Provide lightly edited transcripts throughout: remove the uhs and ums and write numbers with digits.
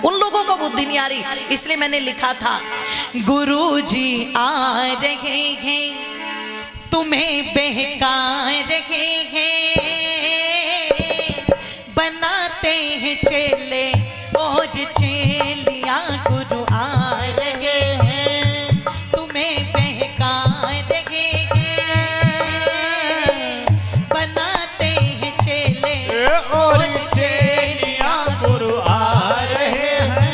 उन लोगों को बुद्धि नहीं आ रही, इसलिए मैंने लिखा था गुरुजी आ रहे हैं तुम्हें बहका रहे हैं, बनाते हैं चेले और चेलियां, गुरु आ रहे हैं तुम्हें बहका रहे हैं, बनाते हैं चेले और चेलियां, गुरु आ रहे हैं।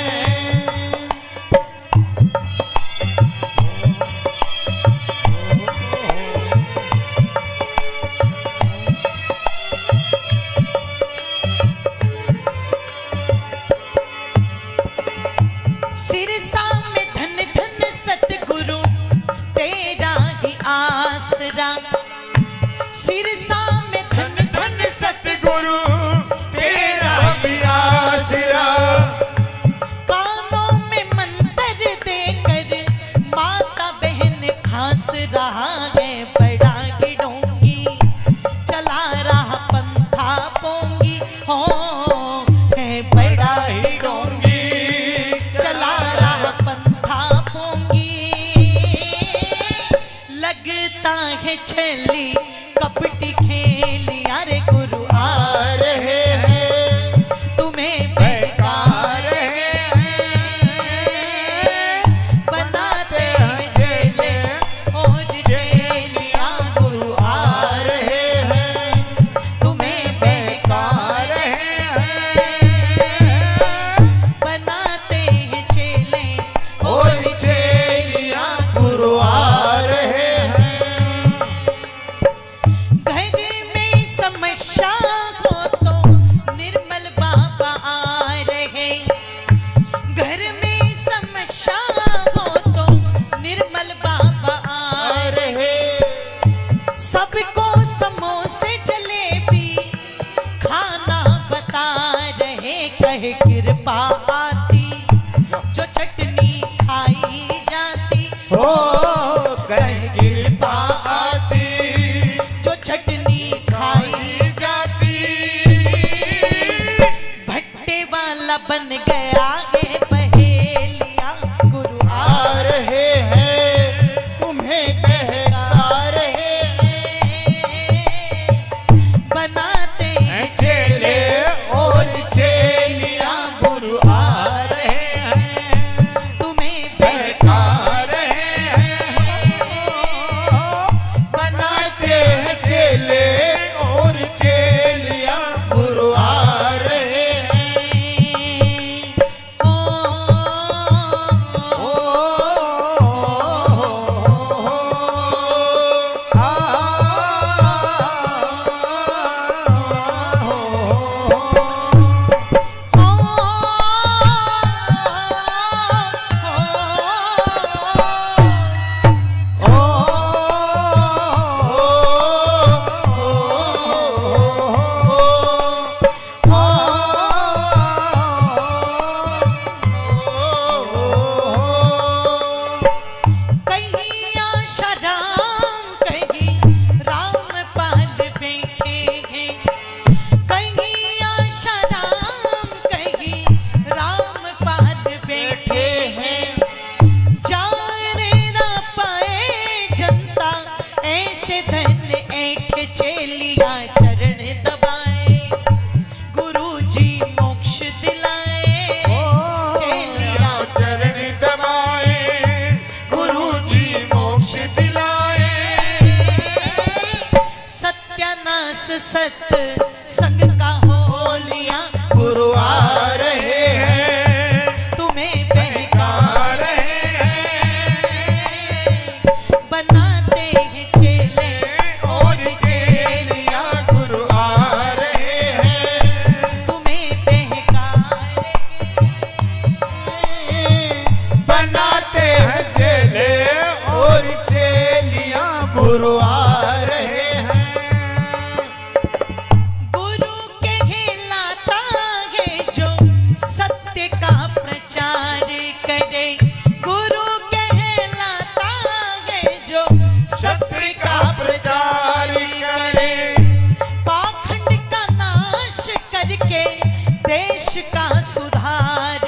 सिरसा में धन धन सतगुरु तेरा ही आसरा, सिरसा में धन धन सतगुरु तेरा भी आसरा, कानों में मंत्र देकर माता बहन हंस रहा है, बड़ा गिडोंगी चला रहा पंथा पोंगी हो, है बड़ा ही डोंगी चला रहा पंथा पोंगी, लगता है छली कपटी खेली, अरे गुरु आ रहे हैं तुम्हें बहका रहे हैं, बनाते हैं चेले और चेलियां, गुरु आ रहे हैं तुम्हें बहका रहे हैं, बनाते हैं चेले और चेलियां, गुरु आ रहे हैं। घर में समस्या हो तो निर्मल बाबा आ रहे, घर में समस्या हो तो निर्मल बाबा आ रहे, सबको समोसे जलेबी खाना बता रहे, कहे कृपा आती जो चटनी खाई जाती, हो कहे कृपा आती जो चटनी खाई जाती, भट्टे वाला बन गया है पहेलिया, गुरु आ रहे हैं तुम्हें बहका रहे हैं, बनाते हैं चेले और चेलियां, गुरु आ रहे हैं तुम्हें बहका रहे हैं, बनाते हैं चेले और चेलियां, गुरु आ रहे हैं। ओ, कहीं आशा राम कहीं रामपाल बैठे हैं, कहीं आशा राम कहीं रामपाल बैठे हैं, जाने ना पाए जनता ऐसे धन ऐठ चेलिया चरण दबाए, गुरुजी मोक्ष दिलाए, चेलिया चरण दबाए, गुरुजी मोक्ष दिलाए, सत्यानाश सत संग का हो लिया, गुरु आ रहे हैं तुम्हें बहका आ रहे हैं, बनाते हैं चेले और चेलियां, गुरु आ रहे हैं तुम्हें बहका बनाते हैं चेले और चेलियां, गुरु आ रहे हैं। गुरु कहलाता है जो सत्य का प्रचार करे, गुरु कहलाता है जो सत्य का प्रचार करे, पाखंड का नाश करके देश का सुधार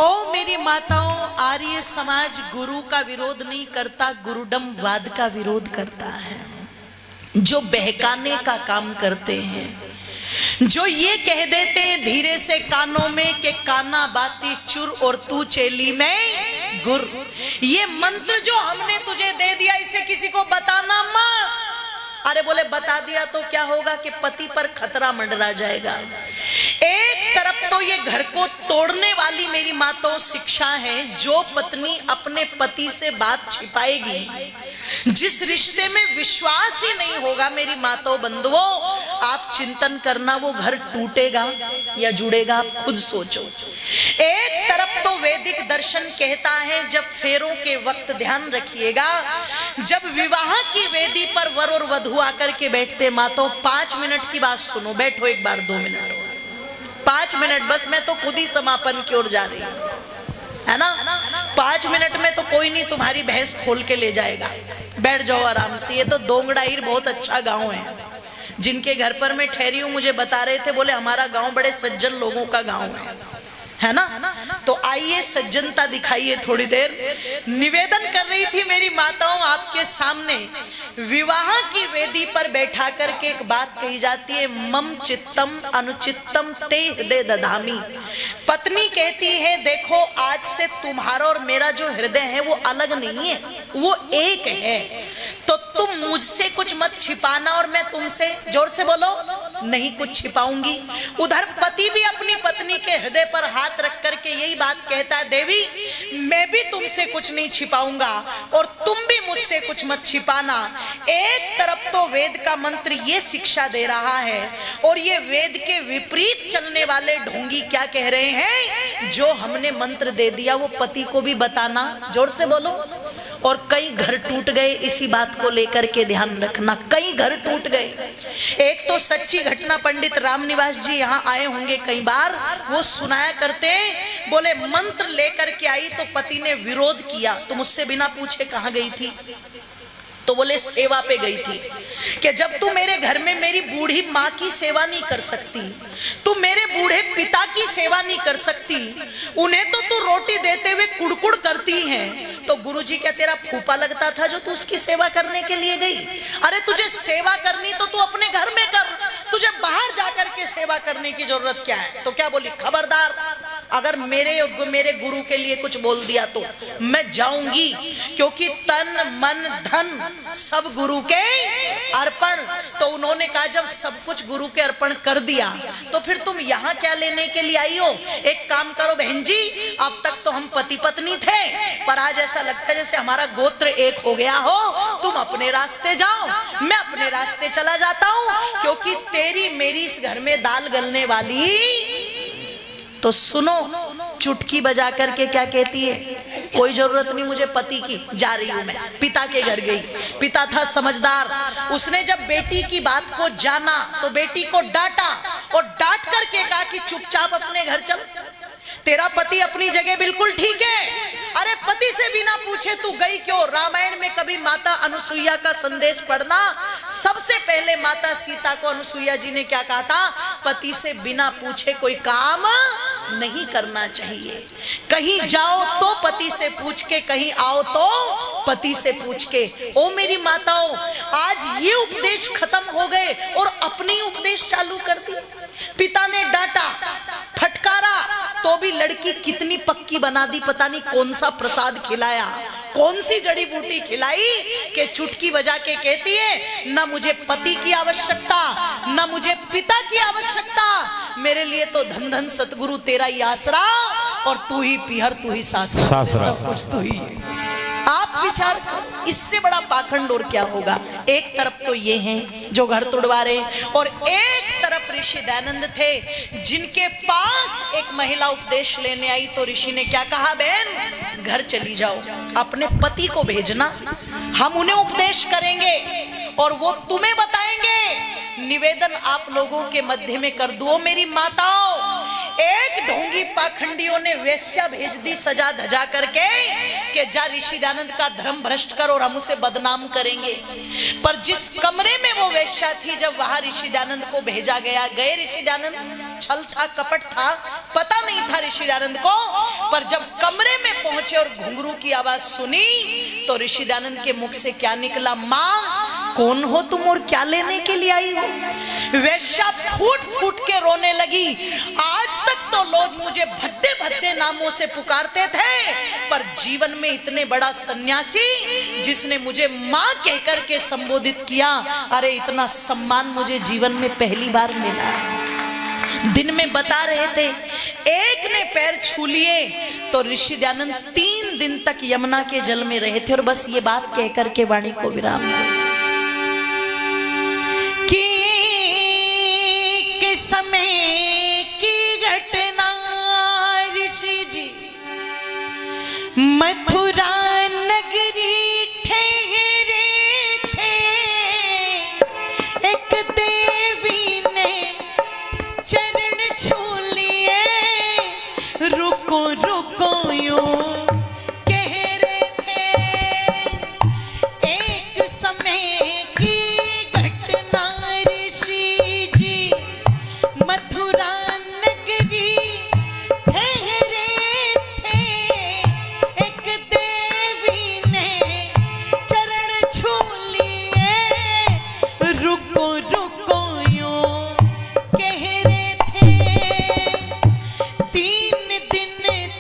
ओ मेरी माताओं, आर्य समाज गुरु का विरोध नहीं करता, गुरुडमवाद का विरोध करता है। जो बहकाने का काम करते हैं, जो ये कह देते हैं धीरे से कानों में कि काना बाती चुर और तू चेली में गुर। ये मंत्र जो हमने तुझे दे दिया, इसे किसी को बताना मत। अरे बोले बता दिया तो क्या होगा कि पति पर खतरा मंडरा जाएगा। एक तरफ तो ये घर को तोड़ने वाली मेरी माताओं शिक्षा है, जो पत्नी अपने पति से बात छिपाएगी, जिस रिश्ते में विश्वास ही नहीं होगा, मेरी माताओं बंधुओं, आप चिंतन करना वो घर टूटेगा या जुड़ेगा, आप खुद सोचो। एक तरफ तो वैदिक दर्शन कहता है, जब फेरों के वक्त ध्यान रखिएगा, जब विवाह की वेदी पर वर और वधु आकर के बैठते, माताओं 5 मिनट की बात सुनो, बैठो एक बार 2 मिनट, 5 मिनट बस, मैं तो खुद ही समापन की ओर जा रही हूं, है ना। 5 मिनट में तो कोई नहीं तुम्हारी भैंस खोल के ले जाएगा, बैठ जाओ आराम से। ये तो दोंगड़ाईर बहुत अच्छा गांव है, जिनके घर पर मैं ठहरी हूं मुझे बता रहे थे, बोले हमारा गांव बड़े सज्जन लोगों का गांव है ना। तो आइए सज्जनता दिखाइए थोड़ी देर। निवेदन कर रही थी मेरी माताओं आपके सामने, विवाह की वेदी पर बैठा करके एक बात कही जाती है, मम चित्तम अनुचित्तम ते हृदय दधामी। पत्नी कहती है देखो आज से तुम्हारा और मेरा जो हृदय है वो अलग नहीं है, वो एक है, तो तुम मुझसे कुछ मत छिपाना और मैं तुमसे, जोर से बोलो, नहीं कुछ छिपाऊंगी। उधर पति भी अपनी पत्नी के हृदय पर हाथ रख करके यही बात कहता है, देवी मैं भी तुमसे कुछ नहीं छिपाऊंगा और तुम भी मुझसे कुछ मत छिपाना। एक तरफ तो वेद का मंत्र ये शिक्षा दे रहा है, और ये वेद के विपरीत चलने वाले ढोंगी क्या कह रहे हैं, जो हमने मंत्र दे दिया वो पति को भी बताना, जोर से बोलो। और कई घर टूट गए इसी बात को लेकर के ध्यान रखना, कई घर टूट गए। एक तो सच्ची घटना, पंडित रामनिवास जी यहाँ आए होंगे कई बार, वो सुनाया करते, बोले मंत्र लेकर के आई तो पति ने विरोध किया, तो मुझसे बिना पूछे कहाँ गई थी, तो बोले सेवा पे गई थी, कि जब तू मेरे घर में मेरी बूढ़ी माँ की सेवा नहीं कर सकती, तू मेरे बूढ़े पिता की सेवा नहीं कर सकती, उन्हें तो तू रोटी देते हुए कुड़कुड़ करती है, तो गुरुजी क्या तेरा फूफा लगता था जो तू उसकी सेवा करने के लिए गई? अरे तुझे सेवा करनी तो तू अपने घर में कर, तुझे बाहर जाकर के सेवा करने की जरूरत क्या है? तो क्या बोली, खबरदार अगर मेरे गुरु के लिए कुछ बोल दिया तो मैं जाऊंगी, क्योंकि तन मन धन सब गुरु के अर्पण। तो उन्होंने कहा जब सब कुछ गुरु के अर्पण कर दिया तो फिर तुम यहाँ क्या लेने के लिए आई हो? एक काम करो बहन जी, अब तक तो हम पति पत्नी थे, पर आज ऐसा लगता है जैसे हमारा गोत्र एक हो गया हो, तुम अपने रास्ते जाओ, मैं अपने रास्ते चला जाता हूँ, क्योंकि तेरी मेरी इस घर में दाल गलने वाली। तो सुनो, चुटकी बजा करके क्या कहती है, कोई जरूरत नहीं मुझे पति की, जा रही हूं मैं। पिता के घर गई, पिता था समझदार, उसने जब बेटी की बात को जाना तो बेटी को डांटा और डांट करके कहा कि चुपचाप अपने घर चल, तेरा पति अपनी जगह बिल्कुल ठीक है। अरे पति से बिना पूछे तू गई क्यों? रामायण में कभी माता अनुसुईया का संदेश पढ़ना, सबसे पहले माता सीता को अनुसुईया जी ने क्या कहा था, पति से बिना पूछे कोई काम नहीं करना चाहिए। कहीं जाओ तो पति से पूछ के, कहीं आओ तो पति से पूछ के। ओ मेरी माताओं, आज ये उपदेश खत्म हो गए और अपने उपदेश चालू कर दिए। पिता ने डांटा, फटकारा, तो भी लड़की कितनी पक्की बना दी, पता नहीं कौन सा प्रसाद खिलाया, कौन सी जड़ी बूटी खिलाई कि चुटकी बजा के कहती है ना मुझे पति की आवश्यकता, ना मुझे पिता की आवश्यकता, मेरे लिए तो धन धन सतगुरु तेरा ही आसरा, और तू ही पीहर, तू ही सासरा, सब कुछ तू ही है। आप विचार करो, इससे बड़ा पाखंड और क्या होगा? एक तरफ तो ये हैं जो घर तोड़वा रहे, और एक तरफ ऋषि दयानंद थे जिनके पास एक महिला उपदेश लेने आई, तो ऋषि ने क्या कहा, बहन घर चली जाओ, अपने पति को भेजना, हम उन्हें उपदेश करेंगे और वो तुम्हें बताएंगे। निवेदन आप लोगों के मध्य में कर दो मेरी माताओं, एक ढोंगी पाखंडियों ने वेश्या भेज दी सजा धजा करके कि जा ऋषि दयानंद का धर्म भ्रष्ट कर और हम उसे बदनाम करेंगे। पर जिस कमरे में वो वेश्या थी, जब वहां ऋषि दयानंद को भेजा गया, गए ऋषि दयानंद, छल था, कपट था, पता नहीं था ऋषि दयानंद को, पर जब कमरे में पहुंचे और घुंघरू की आवाज सुनी तो ऋषि दयानंद के मुख से क्या निकला, मां कौन हो तुम और क्या लेने के लिए आई हो? वेश्या फूट फूट के रोने लगी, आज तक तो लोग मुझे भद्दे भद्दे नामों से पुकारते थे, पर जीवन में इतने बड़ा सन्यासी जिसने मुझे मां कहकर के संबोधित किया, अरे इतना सम्मान मुझे जीवन में पहली बार मिला। दिन में बता रहे थे, एक ने पैर छू लिए तो ऋषि दयानंद 3 दिन तक यमुना के जल में रहे थे। और बस ये बात कहकर के वाणी को विराम कि समय की घटना ऋषि जी, मथुरा नगरी ठहरे थे, एक देवी ने चरण छू लिए, रुको रुको यूं कह रहे थे। एक समय की घटना ऋषि जी, मथुरा नगरी ठहरे थे, एक देवी ने चरण छू लिए, रुको रुको यूं कह रहे थे। 3 दिन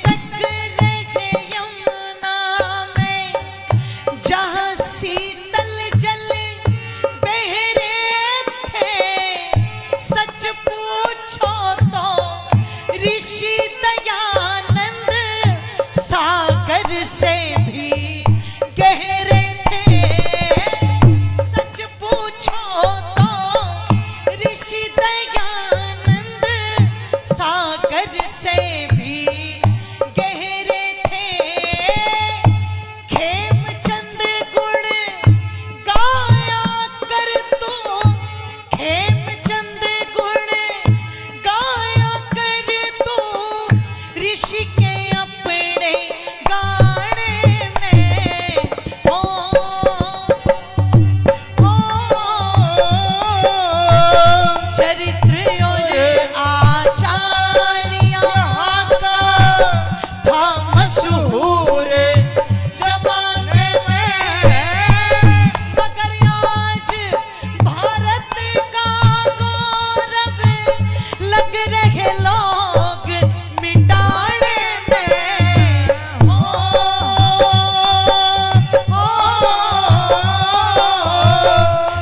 तक रहे यमुना में, जहाँ शीतल जल बह रहे थे, सच पूछो तो ऋषि दयानंद सागर से भी गहरे थे। सच पूछो तो ऋषि दयानंद सागर से भी गहरे थे। खेमचंद गुण गाया कर तू, खेमचंद गुण गाया कर तू, ऋषि के अपने गाने में हो चरित्र और आचार्य था मशहूर जमाने में, मगर आज भारत का गौरव लग रहे लोग मिटाने में।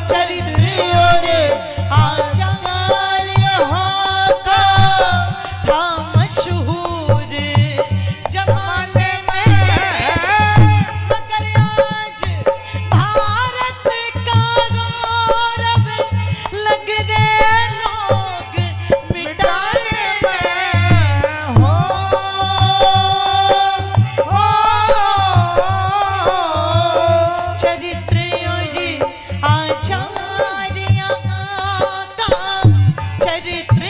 चरित्र और आचार्य था मशहूर जमाने में, मगर आज भारत का गौरव लग रहे लोग मिटाने में। चरित्र और आचार्य का चरित्र